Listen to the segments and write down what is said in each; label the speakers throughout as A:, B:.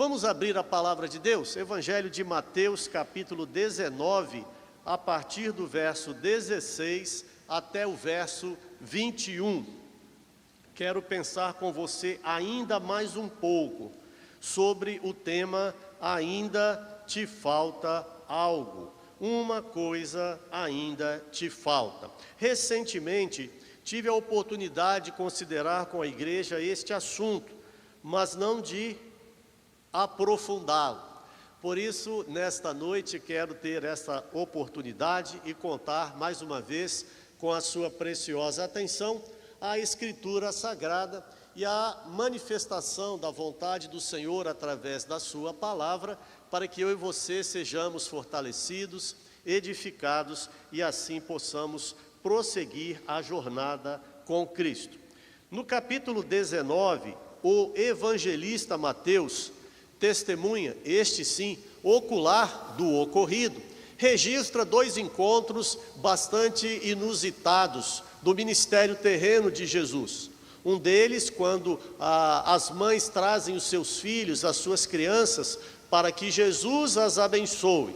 A: Vamos abrir a palavra de Deus? Evangelho de Mateus, capítulo 19, a partir do verso 16 até o verso 21. Quero pensar com você ainda mais um pouco sobre o tema Ainda te falta algo. Uma coisa ainda te falta. Recentemente, tive a oportunidade de considerar com a igreja este assunto, mas não de aprofundá-lo. Por isso, nesta noite, quero ter essa oportunidade e contar mais uma vez com a sua preciosa atenção a Escritura Sagrada e a manifestação da vontade do Senhor através da sua palavra, para que eu e você sejamos fortalecidos, edificados e assim possamos prosseguir a jornada com Cristo. No capítulo 19, o evangelista Mateus testemunha, este sim, ocular do ocorrido, registra dois encontros bastante inusitados do ministério terreno de Jesus. Um deles, quando as mães trazem os seus filhos, as suas crianças, para que Jesus as abençoe.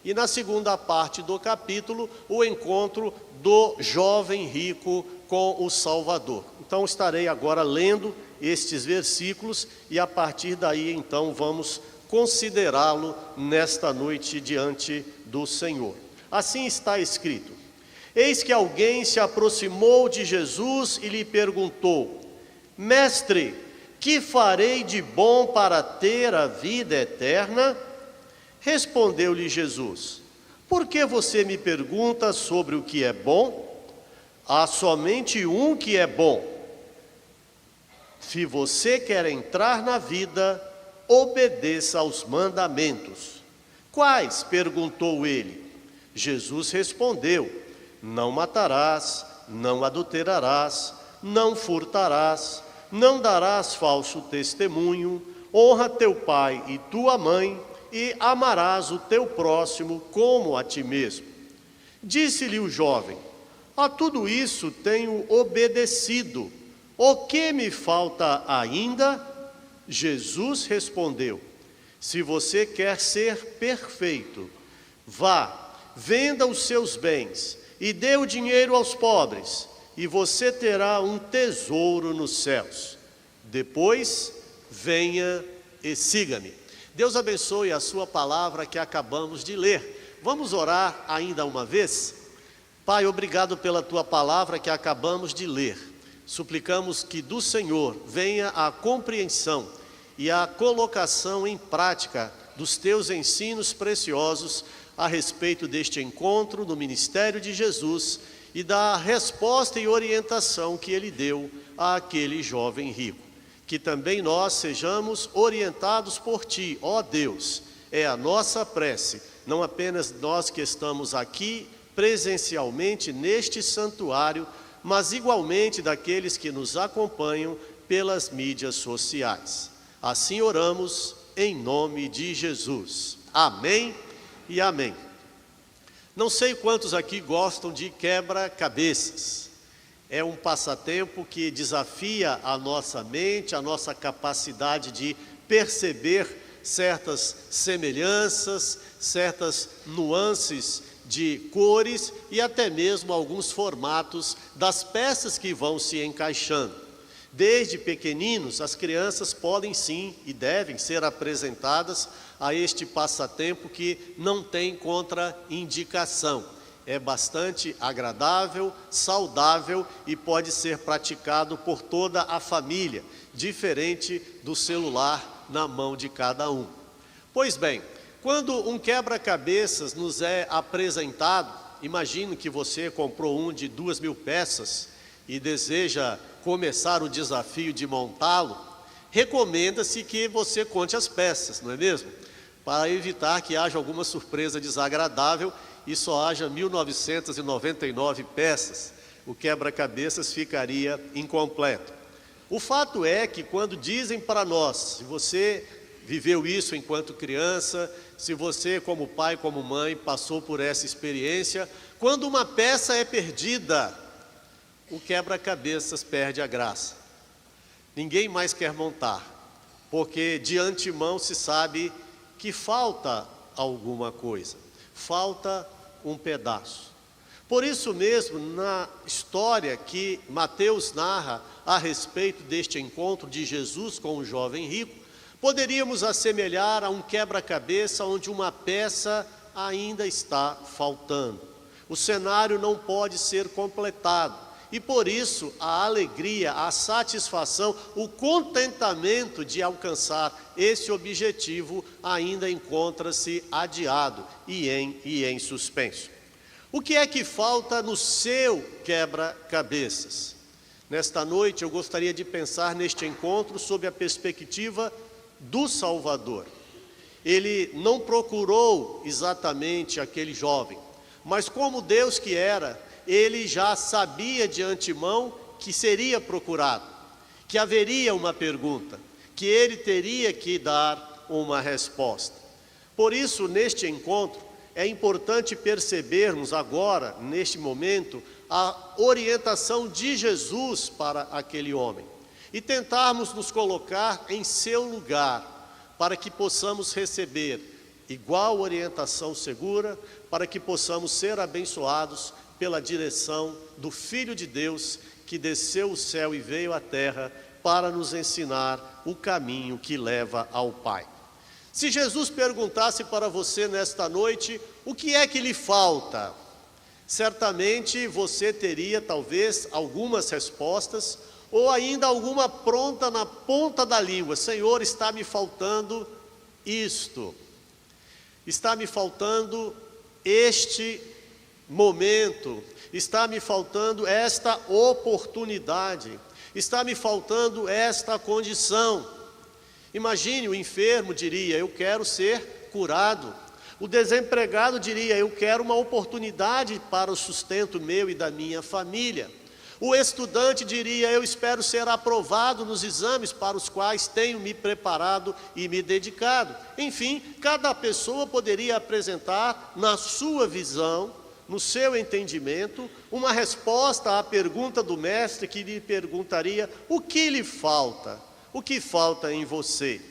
A: E na segunda parte do capítulo, o encontro do jovem rico com o Salvador. Então estarei agora lendo estes versículos e a partir daí então vamos considerá-lo nesta noite diante do Senhor. Assim está escrito: eis que alguém se aproximou de Jesus e lhe perguntou: Mestre, que farei de bom para ter a vida eterna? Respondeu-lhe Jesus: por que você me pergunta sobre o que é bom? Há somente um que é bom. Se você quer entrar na vida, obedeça aos mandamentos. Quais? Perguntou ele. Jesus respondeu: não matarás, não adulterarás, não furtarás, não darás falso testemunho, honra teu pai e tua mãe, e amarás o teu próximo como a ti mesmo. Disse-lhe o jovem: a tudo isso tenho obedecido. O que me falta ainda? Jesus respondeu: se você quer ser perfeito, vá, venda os seus bens e dê o dinheiro aos pobres, e você terá um tesouro nos céus. Depois, venha e siga-me. Deus abençoe a sua palavra que acabamos de ler. Vamos orar ainda uma vez? Pai, obrigado pela tua palavra que acabamos de ler. Suplicamos que do Senhor venha a compreensão e a colocação em prática dos teus ensinos preciosos a respeito deste encontro no ministério de Jesus e da resposta e orientação que ele deu àquele jovem rico. Que também nós sejamos orientados por ti, ó Deus. É a nossa prece, não apenas nós que estamos aqui presencialmente neste santuário, mas igualmente daqueles que nos acompanham pelas mídias sociais. Assim oramos em nome de Jesus. Amém e amém. Não sei quantos aqui gostam de quebra-cabeças. É um passatempo que desafia a nossa mente, a nossa capacidade de perceber certas semelhanças, certas nuances de cores e até mesmo alguns formatos das peças que vão se encaixando. Desde pequeninos, as crianças podem sim e devem ser apresentadas a este passatempo que não tem contraindicação. É bastante agradável, saudável e pode ser praticado por toda a família, diferente do celular na mão de cada um. Pois bem, quando um quebra-cabeças nos é apresentado, imagine que você comprou um de 2.000 peças e deseja começar o desafio de montá-lo, recomenda-se que você conte as peças, não é mesmo? Para evitar que haja alguma surpresa desagradável e só haja 1.999 peças, o quebra-cabeças ficaria incompleto. O fato é que quando dizem para nós, se você viveu isso enquanto criança, se você como pai, como mãe, passou por essa experiência, quando uma peça é perdida, o quebra-cabeças perde a graça. Ninguém mais quer montar, porque de antemão se sabe que falta alguma coisa, falta um pedaço. Por isso mesmo, na história que Mateus narra a respeito deste encontro de Jesus com o jovem rico, poderíamos assemelhar a um quebra-cabeça onde uma peça ainda está faltando. O cenário não pode ser completado e por isso a alegria, a satisfação, o contentamento de alcançar esse objetivo ainda encontra-se adiado e em suspenso. O que é que falta no seu quebra-cabeças? Nesta noite eu gostaria de pensar neste encontro sob a perspectiva do Salvador. Ele não procurou exatamente aquele jovem, mas como Deus que era, ele já sabia de antemão que seria procurado, que haveria uma pergunta, que ele teria que dar uma resposta. Por isso, neste encontro, é importante percebermos agora, neste momento, a orientação de Jesus para aquele homem e tentarmos nos colocar em seu lugar, para que possamos receber igual orientação segura, para que possamos ser abençoados pela direção do Filho de Deus, que desceu o céu e veio à terra para nos ensinar o caminho que leva ao Pai. Se Jesus perguntasse para você nesta noite, o que é que lhe falta? Certamente você teria talvez algumas respostas, ou ainda alguma pronta na ponta da língua. Senhor, está me faltando isto. Está me faltando este momento. Está me faltando esta oportunidade. Está me faltando esta condição. Imagine, o enfermo diria, eu quero ser curado. O desempregado diria, eu quero uma oportunidade para o sustento meu e da minha família. O estudante diria, eu espero ser aprovado nos exames para os quais tenho me preparado e me dedicado. Enfim, cada pessoa poderia apresentar na sua visão, no seu entendimento, uma resposta à pergunta do mestre que lhe perguntaria, o que lhe falta? O que falta em você?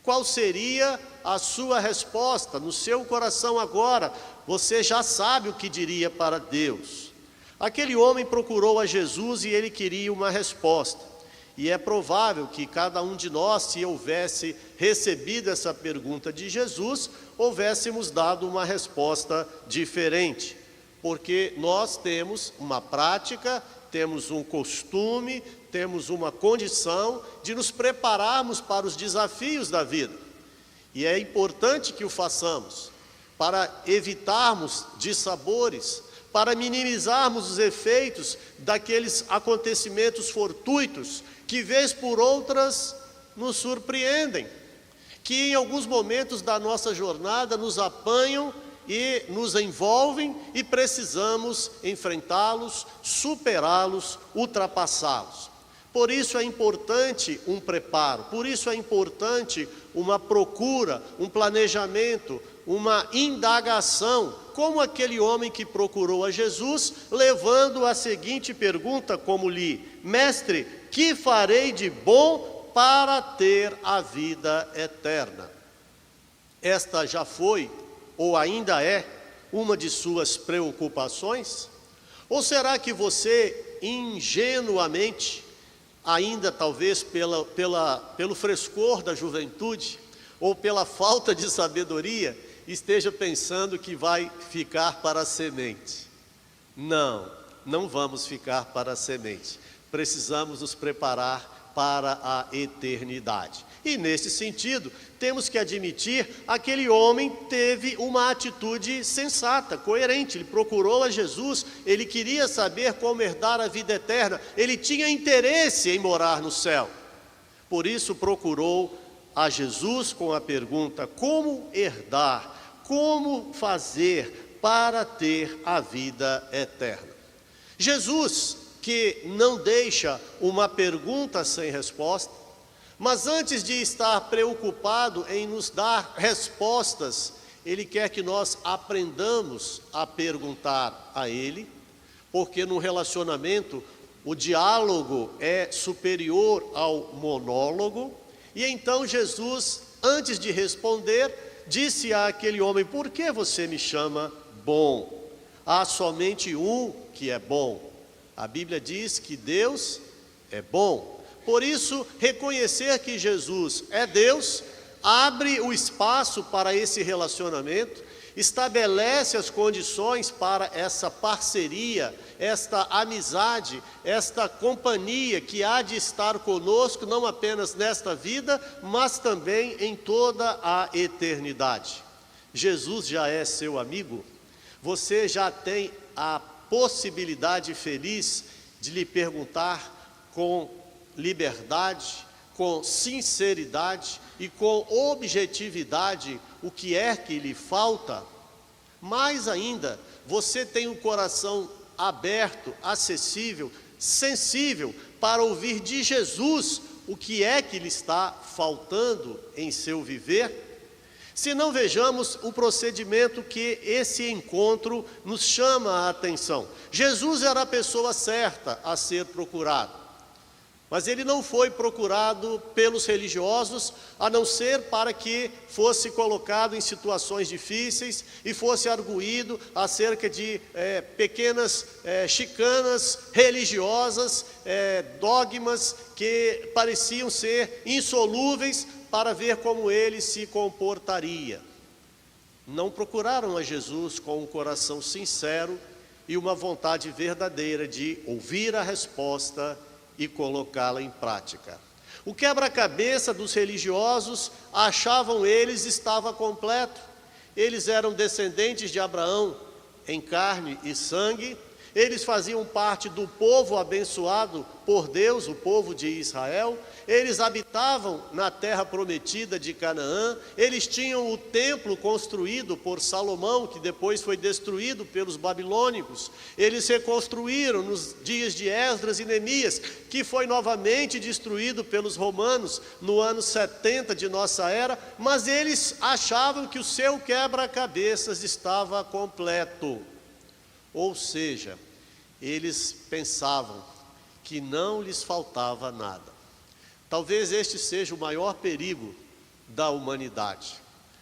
A: Qual seria a sua resposta? No seu coração agora, você já sabe o que diria para Deus. Aquele homem procurou a Jesus e ele queria uma resposta. E é provável que cada um de nós, se houvesse recebido essa pergunta de Jesus, houvéssemos dado uma resposta diferente. Porque nós temos uma prática, temos um costume, temos uma condição de nos prepararmos para os desafios da vida. E é importante que o façamos, para evitarmos dissabores, para minimizarmos os efeitos daqueles acontecimentos fortuitos, que vez por outras nos surpreendem, que em alguns momentos da nossa jornada nos apanham e nos envolvem e precisamos enfrentá-los, superá-los, ultrapassá-los. Por isso é importante um preparo, por isso é importante uma procura, um planejamento, uma indagação, como aquele homem que procurou a Jesus, levando a seguinte pergunta como li, Mestre, que farei de bom para ter a vida eterna? Esta já foi, ou ainda é, uma de suas preocupações? Ou será que você, ingenuamente, ainda talvez pelo frescor da juventude, ou pela falta de sabedoria, esteja pensando que vai ficar para a semente? Não vamos ficar para a semente. Precisamos nos preparar para a eternidade. E nesse sentido, temos que admitir, aquele homem teve uma atitude sensata, coerente. Ele procurou a Jesus, ele queria saber como herdar a vida eterna, ele tinha interesse em morar no céu. Por isso procurou a Jesus com a pergunta, como herdar, como fazer para ter a vida eterna? Jesus, que não deixa uma pergunta sem resposta, mas antes de estar preocupado em nos dar respostas, Ele quer que nós aprendamos a perguntar a Ele, porque no relacionamento o diálogo é superior ao monólogo, E então Jesus, antes de responder, disse àquele homem: por que você me chama bom? Há somente um que é bom. A Bíblia diz que Deus é bom. Por isso, reconhecer que Jesus é Deus abre o espaço para esse relacionamento, estabelece as condições para essa parceria, esta amizade, esta companhia que há de estar conosco, não apenas nesta vida, mas também em toda a eternidade. Jesus já é seu amigo? Você já tem a possibilidade feliz de lhe perguntar com liberdade, com sinceridade e com objetividade o que é que lhe falta? Mais ainda, você tem um coração aberto, acessível, sensível para ouvir de Jesus o que é que lhe está faltando em seu viver? Se não, vejamos o procedimento que esse encontro nos chama a atenção. Jesus era a pessoa certa a ser procurado, mas ele não foi procurado pelos religiosos, a não ser para que fosse colocado em situações difíceis e fosse arguído acerca de pequenas chicanas religiosas, dogmas que pareciam ser insolúveis, para ver como ele se comportaria. Não procuraram a Jesus com um coração sincero e uma vontade verdadeira de ouvir a resposta e colocá-la em prática. O quebra-cabeça dos religiosos, achavam eles, estava completo. Eles eram descendentes de Abraão em carne e sangue, eles faziam parte do povo abençoado por Deus, o povo de Israel, eles habitavam na terra prometida de Canaã, eles tinham o templo construído por Salomão, que depois foi destruído pelos babilônicos, eles reconstruíram nos dias de Esdras e Neemias, que foi novamente destruído pelos romanos no ano 70 de nossa era, mas eles achavam que o seu quebra-cabeças estava completo. Ou seja, eles pensavam que não lhes faltava nada. Talvez este seja o maior perigo da humanidade,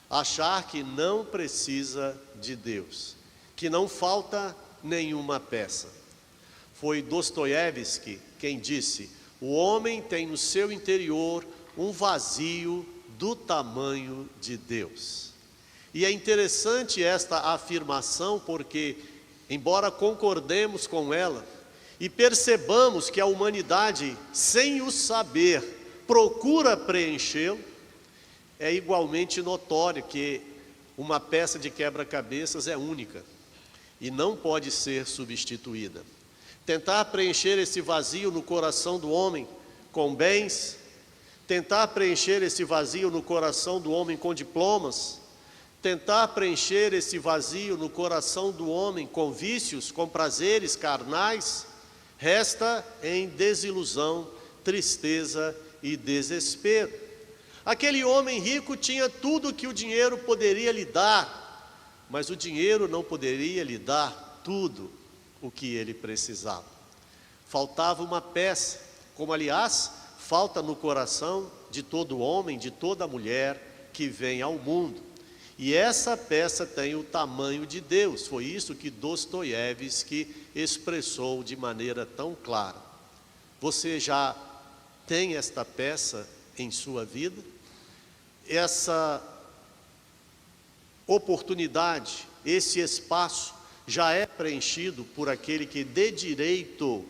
A: achar que não precisa de Deus, que não falta nenhuma peça. Foi Dostoiévski quem disse: o homem tem no seu interior um vazio do tamanho de Deus. E é interessante esta afirmação porque, embora concordemos com ela e percebamos que a humanidade, sem o saber, procura preenchê-lo, é igualmente notório que uma peça de quebra-cabeças é única e não pode ser substituída. Tentar preencher esse vazio no coração do homem com bens, tentar preencher esse vazio no coração do homem com diplomas, tentar preencher esse vazio no coração do homem com vícios, com prazeres carnais, resta em desilusão, tristeza e desespero. Aquele homem rico tinha tudo que o dinheiro poderia lhe dar, mas o dinheiro não poderia lhe dar tudo o que ele precisava. Faltava uma peça, como aliás falta no coração de todo homem, de toda mulher que vem ao mundo. E essa peça tem o tamanho de Deus. Foi isso que Dostoiévski expressou de maneira tão clara. Você já tem esta peça em sua vida? Essa oportunidade, esse espaço já é preenchido por aquele que de direito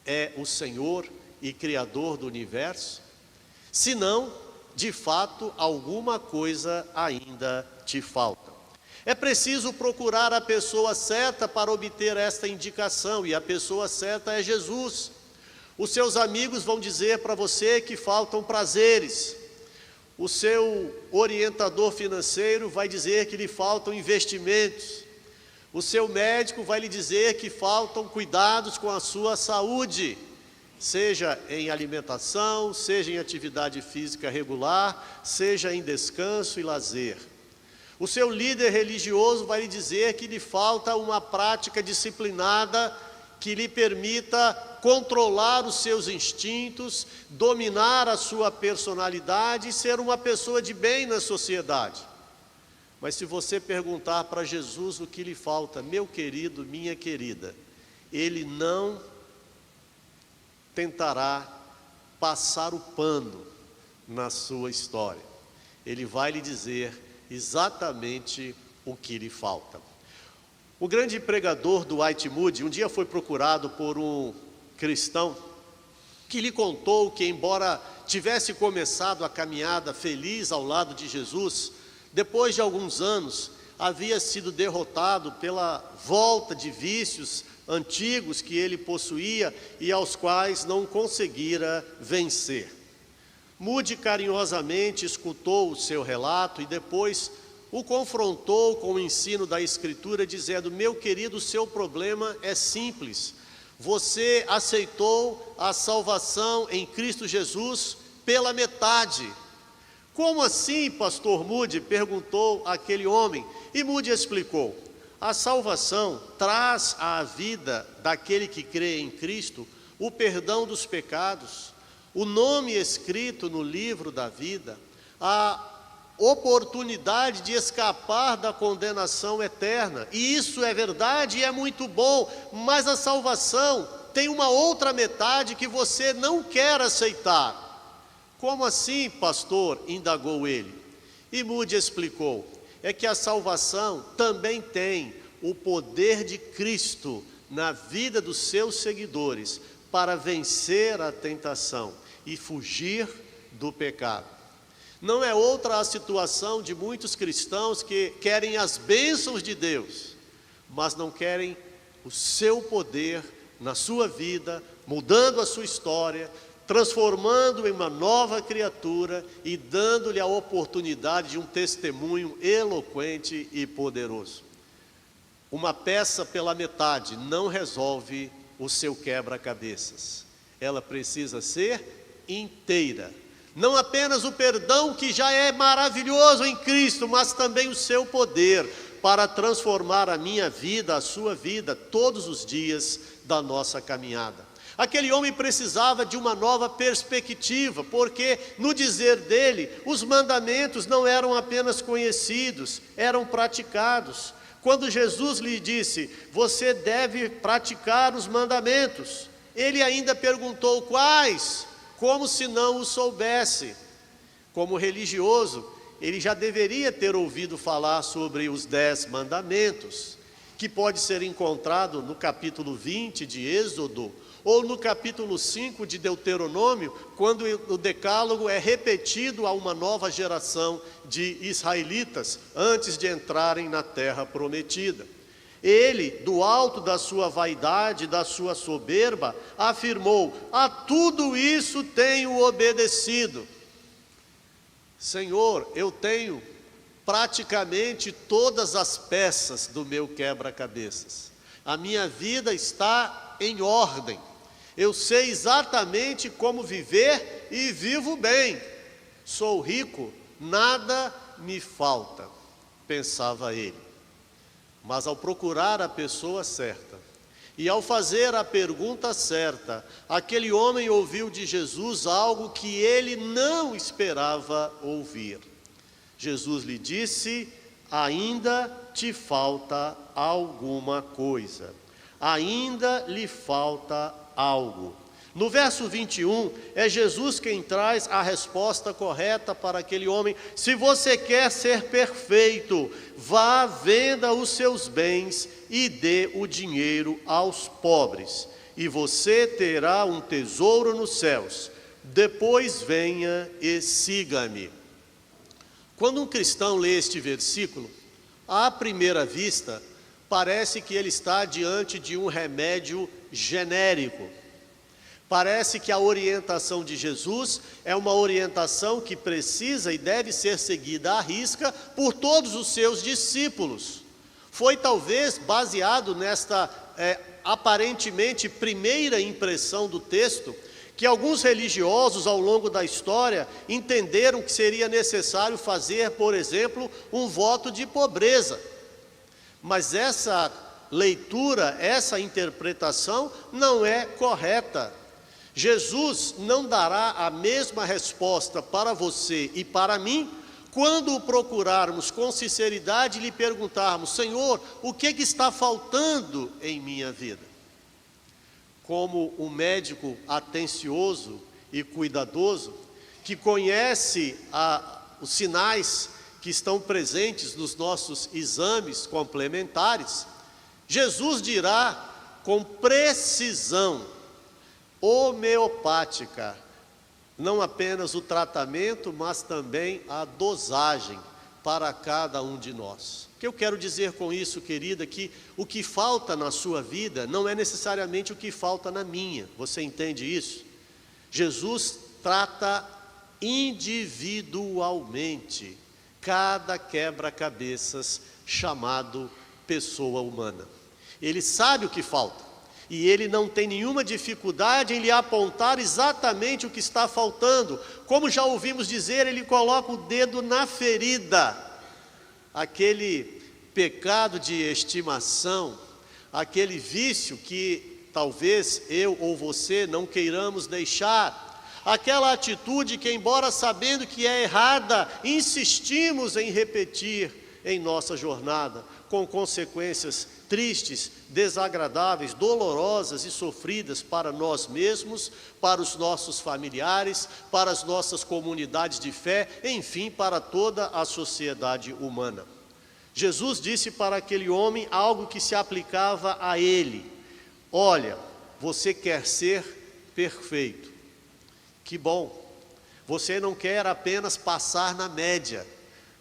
A: é o Senhor e Criador do universo? Se não, de fato, alguma coisa ainda te falta. É preciso procurar a pessoa certa para obter esta indicação, e a pessoa certa é Jesus. Os seus amigos vão dizer para você que faltam prazeres. O seu orientador financeiro vai dizer que lhe faltam investimentos. O seu médico vai lhe dizer que faltam cuidados com a sua saúde, seja em alimentação, seja em atividade física regular, seja em descanso e lazer. O seu líder religioso vai lhe dizer que lhe falta uma prática disciplinada que lhe permita controlar os seus instintos, dominar a sua personalidade e ser uma pessoa de bem na sociedade. Mas se você perguntar para Jesus o que lhe falta, meu querido, minha querida, Ele não tentará passar o pano na sua história. Ele vai lhe dizer exatamente o que lhe falta. O grande pregador Dwight Moody um dia foi procurado por um cristão que lhe contou que, embora tivesse começado a caminhada feliz ao lado de Jesus, depois de alguns anos havia sido derrotado pela volta de vícios antigos que ele possuía e aos quais não conseguira vencer. Moody carinhosamente escutou o seu relato e depois o confrontou com o ensino da Escritura, dizendo: meu querido, o seu problema é simples. Você aceitou a salvação em Cristo Jesus pela metade. Como assim, pastor Moody? Perguntou aquele homem. E Moody explicou: a salvação traz à vida daquele que crê em Cristo o perdão dos pecados, o nome escrito no livro da vida, a oportunidade de escapar da condenação eterna. E isso é verdade e é muito bom, mas a salvação tem uma outra metade que você não quer aceitar. Como assim, pastor? Indagou ele. E Moody explicou: é que a salvação também tem o poder de Cristo na vida dos seus seguidores para vencer a tentação e fugir do pecado. Não é outra a situação de muitos cristãos que querem as bênçãos de Deus, mas não querem o seu poder na sua vida, mudando a sua história, transformando em uma nova criatura e dando-lhe a oportunidade de um testemunho eloquente e poderoso. Uma peça pela metade não resolve o seu quebra-cabeças. Ela precisa ser inteira. Não apenas o perdão, que já é maravilhoso em Cristo, mas também o seu poder para transformar a minha vida, a sua vida, todos os dias da nossa caminhada. Aquele homem precisava de uma nova perspectiva, porque, no dizer dele, os mandamentos não eram apenas conhecidos, eram praticados. Quando Jesus lhe disse: você deve praticar os mandamentos, ele ainda perguntou: quais? Como se não o soubesse. Como religioso, ele já deveria ter ouvido falar sobre os 10 mandamentos, que pode ser encontrado no capítulo 20 de Êxodo, ou no capítulo 5 de Deuteronômio, quando o decálogo é repetido a uma nova geração de israelitas, antes de entrarem na terra prometida. Ele, do alto da sua vaidade, da sua soberba, afirmou: a tudo isso tenho obedecido. Senhor, eu tenho praticamente todas as peças do meu quebra-cabeças. A minha vida está em ordem. Eu sei exatamente como viver e vivo bem. Sou rico, nada me falta, pensava ele. Mas ao procurar a pessoa certa e ao fazer a pergunta certa, aquele homem ouviu de Jesus algo que ele não esperava ouvir. Jesus lhe disse: ainda te falta alguma coisa, ainda lhe falta algo. No verso 21, é Jesus quem traz a resposta correta para aquele homem: se você quer ser perfeito, vá, venda os seus bens e dê o dinheiro aos pobres, e você terá um tesouro nos céus. Depois venha e siga-me. Quando um cristão lê este versículo, à primeira vista, parece que ele está diante de um remédio genérico. Parece que a orientação de Jesus é uma orientação que precisa e deve ser seguida à risca por todos os seus discípulos. Foi talvez baseado nesta aparentemente primeira impressão do texto, que alguns religiosos ao longo da história entenderam que seria necessário fazer, por exemplo, um voto de pobreza. Mas essa leitura, essa interpretação não é correta. Jesus não dará a mesma resposta para você e para mim quando o procurarmos com sinceridade e lhe perguntarmos: Senhor, o que está faltando em minha vida? Como um médico atencioso e cuidadoso, que conhece os sinais que estão presentes nos nossos exames complementares, Jesus dirá com precisão homeopática, não apenas o tratamento, mas também a dosagem para cada um de nós. O que eu quero dizer com isso, querida, que o que falta na sua vida não é necessariamente o que falta na minha. Você entende isso? Jesus trata individualmente cada quebra-cabeças chamado pessoa humana. Ele sabe o que falta e ele não tem nenhuma dificuldade em lhe apontar exatamente o que está faltando. Como já ouvimos dizer, ele coloca o dedo na ferida, aquele pecado de estimação, aquele vício que talvez eu ou você não queiramos deixar, aquela atitude que, embora sabendo que é errada, insistimos em repetir em nossa jornada, com consequências tristes, desagradáveis, dolorosas e sofridas para nós mesmos, para os nossos familiares, para as nossas comunidades de fé, enfim, para toda a sociedade humana. Jesus disse para aquele homem algo que se aplicava a ele: olha, você quer ser perfeito. Que bom, você não quer apenas passar na média,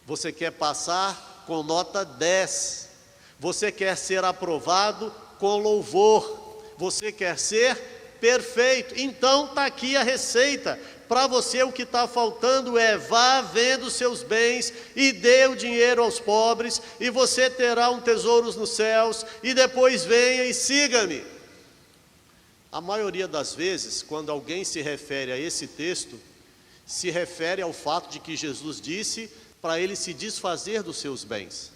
A: você quer passar com nota 10, você quer ser aprovado com louvor, você quer ser perfeito. Então está aqui a receita. Para você o que está faltando é: vá vendo seus bens e dê o dinheiro aos pobres, e você terá um tesouro nos céus, e depois venha e siga-me. A maioria das vezes, quando alguém se refere a esse texto, se refere ao fato de que Jesus disse para ele se desfazer dos seus bens.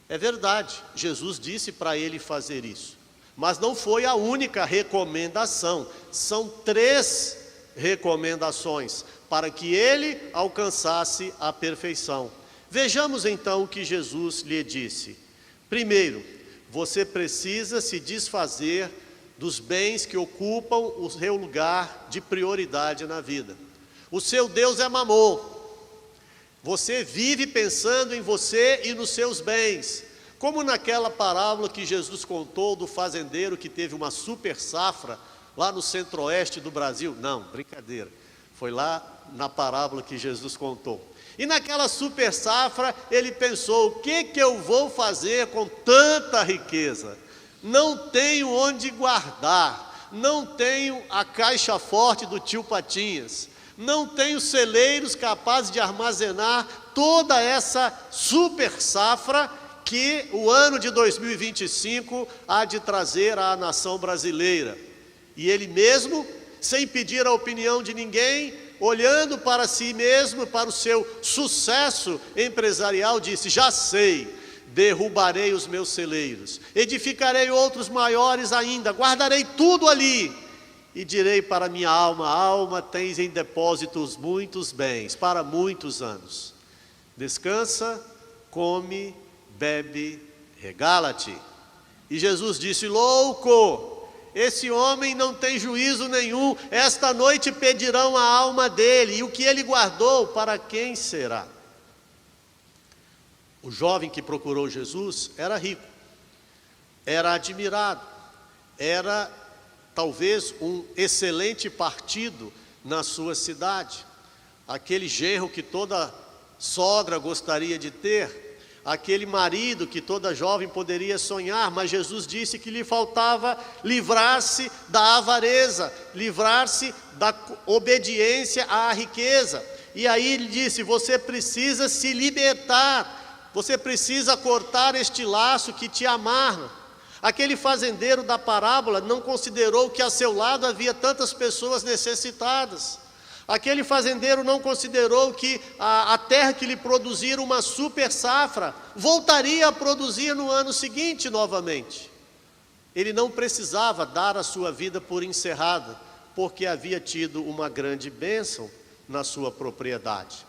A: É verdade, Jesus disse para ele fazer isso, mas não foi a única recomendação. São 3 recomendações para que ele alcançasse a perfeição. Vejamos então o que Jesus lhe disse. Primeiro, você precisa se desfazer dos bens que ocupam o seu lugar de prioridade na vida. O seu Deus é Mamon. Você vive pensando em você e nos seus bens, como naquela parábola que Jesus contou do fazendeiro que teve uma super safra lá no centro-oeste do Brasil. Não, brincadeira, foi lá na parábola que Jesus contou. E naquela super safra ele pensou: o que eu vou fazer com tanta riqueza? Não tenho onde guardar, não tenho a caixa forte do tio Patinhas, não tenho celeiros capazes de armazenar toda essa super safra que o ano de 2025 há de trazer à nação brasileira. E ele mesmo, sem pedir a opinião de ninguém, olhando para si mesmo, para o seu sucesso empresarial, disse: já sei, derrubarei os meus celeiros, edificarei outros maiores ainda, guardarei tudo ali, e direi para minha alma: alma, tens em depósitos muitos bens, para muitos anos. Descansa, come, bebe, regala-te. E Jesus disse: louco, esse homem não tem juízo nenhum, esta noite pedirão a alma dele, e o que ele guardou, para quem será? O jovem que procurou Jesus era rico, era admirado, era talvez um excelente partido na sua cidade, aquele genro que toda sogra gostaria de ter, aquele marido que toda jovem poderia sonhar. Mas Jesus disse que lhe faltava livrar-se da avareza, livrar-se da obediência à riqueza. E aí ele disse: você precisa se libertar, você precisa cortar este laço que te amarra. Aquele fazendeiro da parábola não considerou que a seu lado havia tantas pessoas necessitadas. Aquele fazendeiro não considerou que a terra que lhe produzira uma super safra voltaria a produzir no ano seguinte novamente. Ele não precisava dar a sua vida por encerrada, porque havia tido uma grande bênção na sua propriedade.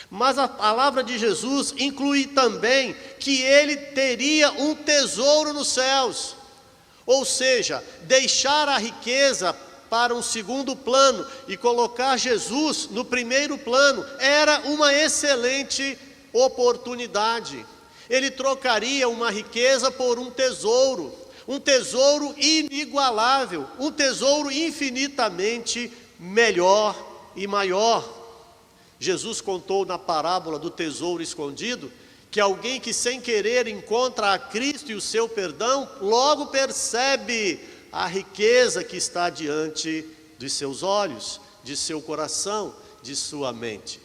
A: Mas a palavra de Jesus inclui também que ele teria um tesouro nos céus. Ou seja, deixar a riqueza para um segundo plano e colocar Jesus no primeiro plano era uma excelente oportunidade. Ele trocaria uma riqueza por um tesouro inigualável, um tesouro infinitamente melhor e maior. Jesus contou na parábola do tesouro escondido que alguém que sem querer encontra a Cristo e o seu perdão, logo percebe a riqueza que está diante de seus olhos, de seu coração, de sua mente.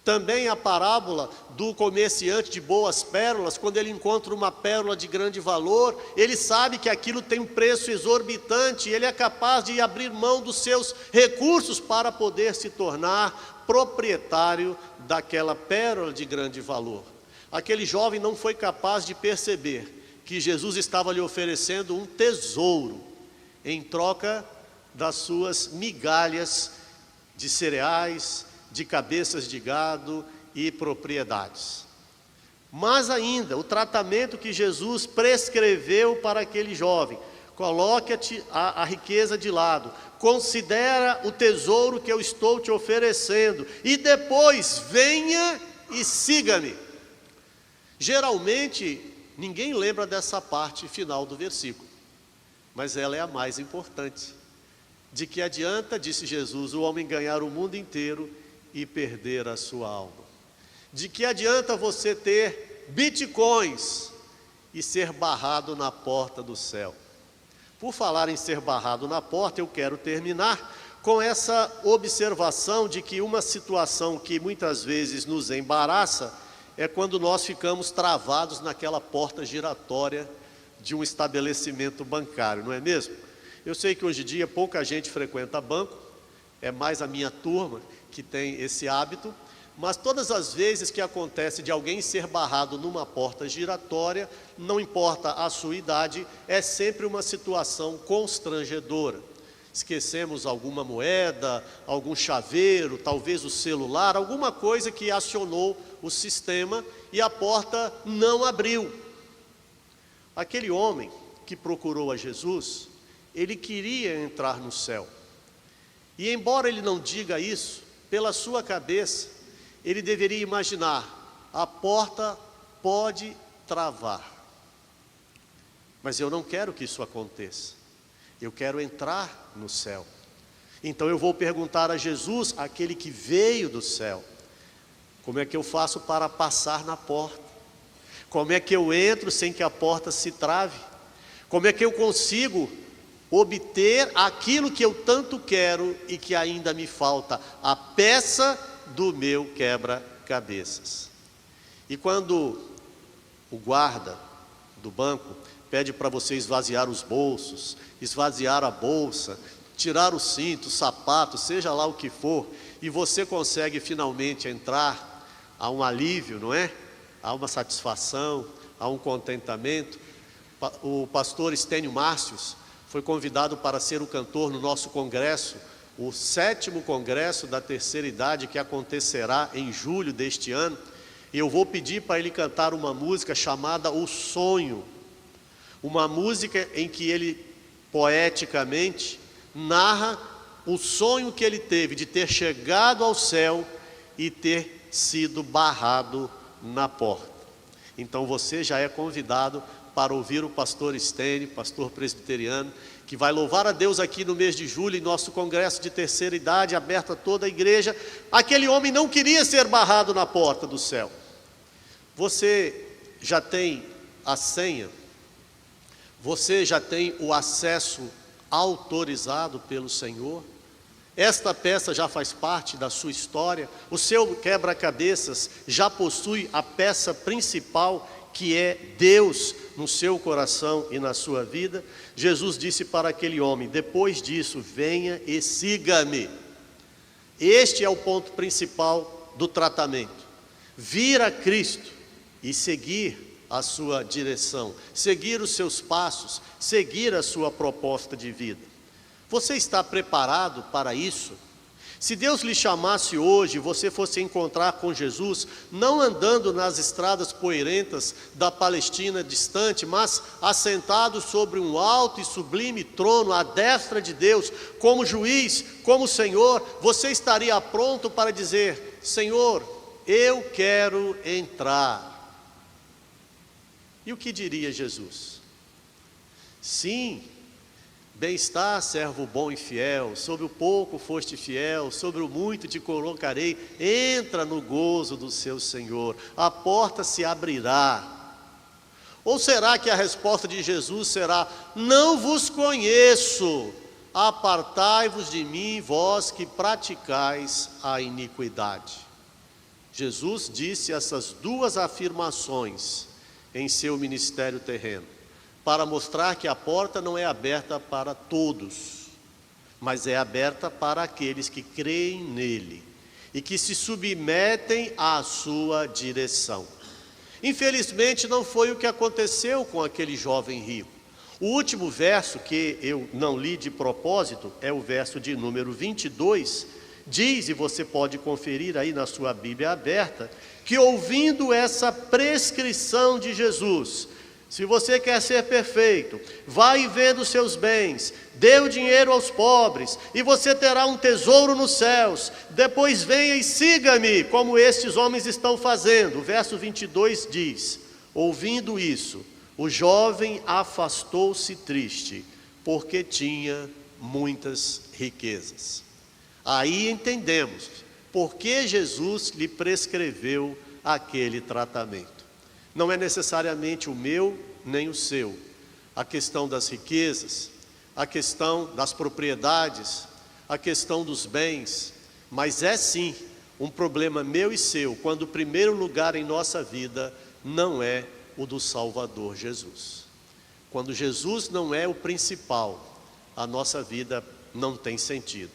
A: Também a parábola do comerciante de boas pérolas, quando ele encontra uma pérola de grande valor, ele sabe que aquilo tem um preço exorbitante, e ele é capaz de abrir mão dos seus recursos para poder se tornar proprietário daquela pérola de grande valor. Aquele jovem não foi capaz de perceber que Jesus estava lhe oferecendo um tesouro em troca das suas migalhas de cereais, de cabeças de gado e propriedades. Mas ainda, o tratamento que Jesus prescreveu para aquele jovem: coloque a riqueza de lado, considera o tesouro que eu estou te oferecendo, e depois venha e siga-me. Geralmente, ninguém lembra dessa parte final do versículo, mas ela é a mais importante. De que adianta, disse Jesus, o homem ganhar o mundo inteiro e perder a sua alma? De que adianta você ter bitcoins e ser barrado na porta do céu? Por falar em ser barrado na porta, eu quero terminar com essa observação de que uma situação que muitas vezes nos embaraça é quando nós ficamos travados naquela porta giratória de um estabelecimento bancário, não é mesmo? Eu sei que hoje em dia pouca gente frequenta banco, é mais a minha turma que tem esse hábito, mas todas as vezes que acontece de alguém ser barrado numa porta giratória, não importa a sua idade, é sempre uma situação constrangedora. Esquecemos alguma moeda, algum chaveiro, talvez o celular, alguma coisa que acionou o sistema e a porta não abriu. Aquele homem que procurou a Jesus, ele queria entrar no céu. E embora ele não diga isso, pela sua cabeça, ele deveria imaginar: a porta pode travar, mas eu não quero que isso aconteça, eu quero entrar no céu. Então eu vou perguntar a Jesus, aquele que veio do céu: como é que eu faço para passar na porta? Como é que eu entro sem que a porta se trave? Como é que eu consigo obter aquilo que eu tanto quero e que ainda me falta, a peça do meu quebra-cabeças? E quando o guarda do banco pede para você esvaziar os bolsos, esvaziar a bolsa, tirar o cinto, o sapato, seja lá o que for, e você consegue finalmente entrar, há um alívio, não é? Há uma satisfação, há um contentamento. O pastor Estênio Márcios foi convidado para ser o cantor no nosso congresso, o 7º congresso da terceira idade, que acontecerá em julho deste ano. E eu vou pedir para ele cantar uma música chamada O Sonho, uma música em que ele poeticamente narra o sonho que ele teve de ter chegado ao céu e ter sido barrado na porta. Então você já é convidado para ouvir o pastor Estênio, pastor presbiteriano, que vai louvar a Deus aqui no mês de julho, em nosso congresso de terceira idade, aberto a toda a igreja. Aquele homem não queria ser barrado na porta do céu. Você já tem a senha? Você já tem o acesso autorizado pelo Senhor? Esta peça já faz parte da sua história? O seu quebra-cabeças já possui a peça principal, que é Deus no seu coração e na sua vida? Jesus disse para aquele homem: depois disso, venha e siga-me. Este é o ponto principal do tratamento: vir a Cristo e seguir a sua direção, seguir os seus passos, seguir a sua proposta de vida. Você está preparado para isso? Se Deus lhe chamasse hoje e você fosse encontrar com Jesus, não andando nas estradas poeirentas da Palestina distante, mas assentado sobre um alto e sublime trono à destra de Deus, como juiz, como Senhor, você estaria pronto para dizer: Senhor, eu quero entrar. E o que diria Jesus? Sim, bem-estar, servo bom e fiel, sobre o pouco foste fiel, sobre o muito te colocarei, entra no gozo do seu Senhor, a porta se abrirá. Ou será que a resposta de Jesus será: não vos conheço, apartai-vos de mim, vós que praticais a iniquidade? Jesus disse essas duas afirmações em seu ministério terreno, para mostrar que a porta não é aberta para todos, mas é aberta para aqueles que creem nele e que se submetem à sua direção. Infelizmente não foi o que aconteceu com aquele jovem rico. O último verso, que eu não li de propósito, é o verso de número 22, diz, e você pode conferir aí na sua Bíblia aberta, que ouvindo essa prescrição de Jesus: se você quer ser perfeito, vá e venda os seus bens, dê o dinheiro aos pobres, e você terá um tesouro nos céus. Depois venha e siga-me, como estes homens estão fazendo. O verso 22 diz: ouvindo isso, o jovem afastou-se triste, porque tinha muitas riquezas. Aí entendemos por que Jesus lhe prescreveu aquele tratamento. Não é necessariamente o meu nem o seu. A questão das riquezas, a questão das propriedades, a questão dos bens, mas é sim um problema meu e seu, quando o primeiro lugar em nossa vida não é o do Salvador Jesus. Quando Jesus não é o principal, a nossa vida não tem sentido,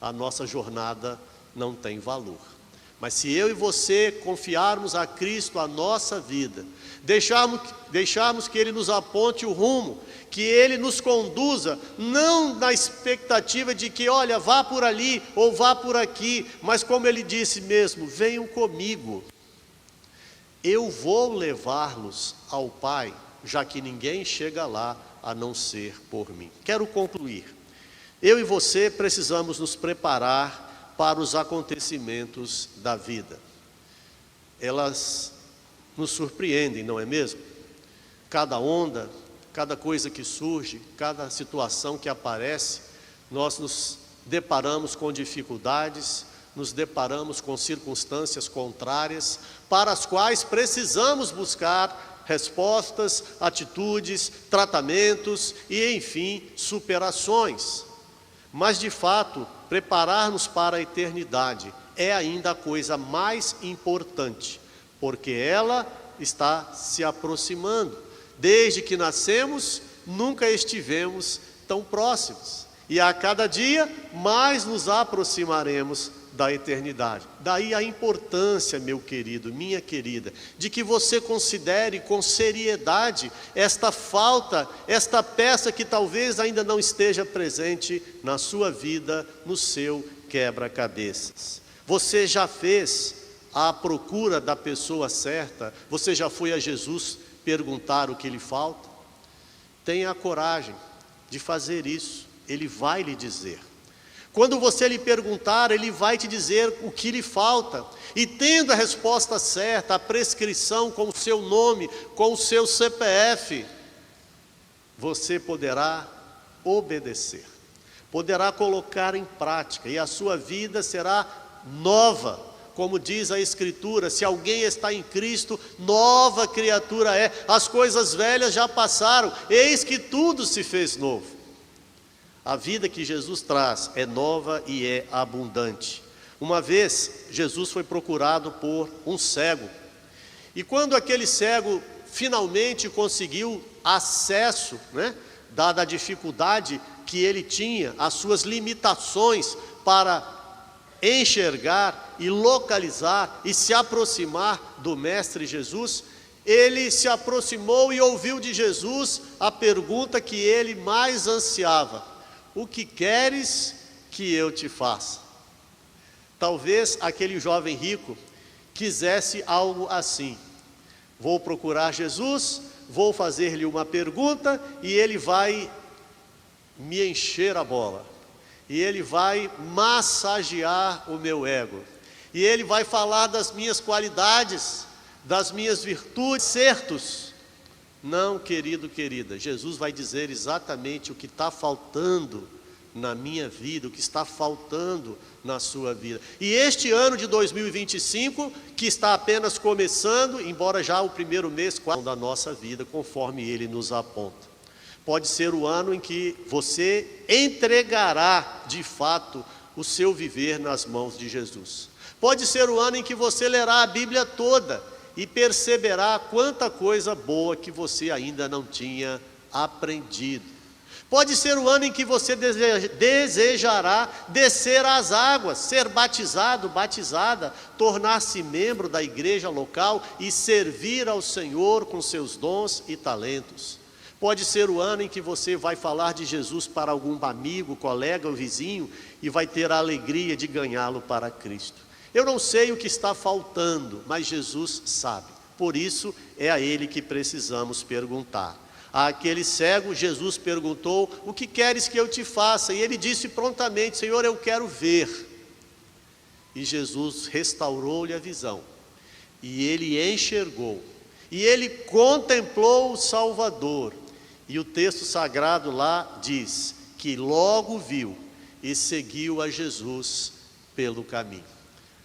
A: a nossa jornada não tem valor. Mas se eu e você confiarmos a Cristo a nossa vida, deixarmos que Ele nos aponte o rumo, que Ele nos conduza, não na expectativa de que, olha, vá por ali ou vá por aqui, mas como Ele disse mesmo: venham comigo, eu vou levá-los ao Pai, já que ninguém chega lá a não ser por mim. Quero concluir. Eu e você precisamos nos preparar para os acontecimentos da vida. Elas nos surpreendem, não é mesmo? Cada onda, cada coisa que surge, cada situação que aparece, nós nos deparamos com dificuldades, nos deparamos com circunstâncias contrárias, para as quais precisamos buscar respostas, atitudes, tratamentos e, enfim, superações. Mas, de fato, preparar-nos para a eternidade é ainda a coisa mais importante, porque ela está se aproximando. Desde que nascemos, nunca estivemos tão próximos, e a cada dia mais nos aproximaremos da eternidade. Daí a importância, meu querido, minha querida, de que você considere com seriedade esta falta, esta peça que talvez ainda não esteja presente na sua vida, no seu quebra-cabeças. Você já fez a procura da pessoa certa? Você já foi a Jesus perguntar o que lhe falta? Tenha a coragem de fazer isso, Ele vai lhe dizer. Quando você lhe perguntar, Ele vai te dizer o que lhe falta. E tendo a resposta certa, a prescrição com o seu nome, com o seu CPF, você poderá obedecer, poderá colocar em prática, e a sua vida será nova. Como diz a Escritura, se alguém está em Cristo, nova criatura é. As coisas velhas já passaram, eis que tudo se fez novo. A vida que Jesus traz é nova e é abundante. Uma vez, Jesus foi procurado por um cego. E quando aquele cego finalmente conseguiu acesso, dada a dificuldade que ele tinha, as suas limitações para enxergar e localizar e se aproximar do Mestre Jesus, ele se aproximou e ouviu de Jesus a pergunta que ele mais ansiava: o que queres que eu te faça? Talvez aquele jovem rico quisesse algo assim: vou procurar Jesus, vou fazer-lhe uma pergunta e ele vai me encher a bola, e ele vai massagear o meu ego, e ele vai falar das minhas qualidades, das minhas virtudes, certos. Não, querido, querida, Jesus vai dizer exatamente o que está faltando na minha vida, o que está faltando na sua vida. E este ano de 2025, que está apenas começando, embora já o primeiro mês da nossa vida, conforme ele nos aponta, pode ser o ano em que você entregará de fato o seu viver nas mãos de Jesus. Pode ser o ano em que você lerá a Bíblia toda e perceberá quanta coisa boa que você ainda não tinha aprendido. Pode ser o ano em que você desejará descer às águas, ser batizado, batizada, tornar-se membro da igreja local e servir ao Senhor com seus dons e talentos. Pode ser o ano em que você vai falar de Jesus para algum amigo, colega ou vizinho e vai ter a alegria de ganhá-lo para Cristo. Eu não sei o que está faltando, mas Jesus sabe. Por isso é a Ele que precisamos perguntar. Àquele cego, Jesus perguntou: o que queres que eu te faça? E ele disse prontamente: Senhor, eu quero ver. E Jesus restaurou-lhe a visão, e ele enxergou, e ele contemplou o Salvador. E o texto sagrado lá diz que logo viu e seguiu a Jesus pelo caminho.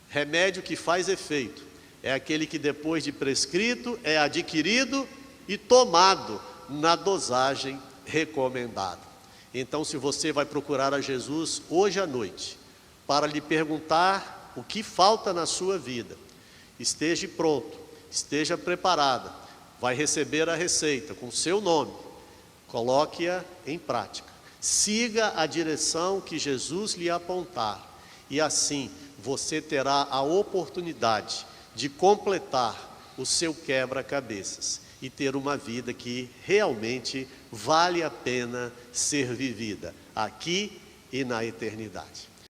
A: Remédio que faz efeito é aquele que depois de prescrito é adquirido e tomado na dosagem recomendada. Então, se você vai procurar a Jesus hoje à noite para lhe perguntar o que falta na sua vida, esteja pronto, esteja preparada, vai receber a receita com seu nome. Coloque-a em prática, siga a direção que Jesus lhe apontar, e assim você terá a oportunidade de completar o seu quebra-cabeças e ter uma vida que realmente vale a pena ser vivida, aqui e na eternidade.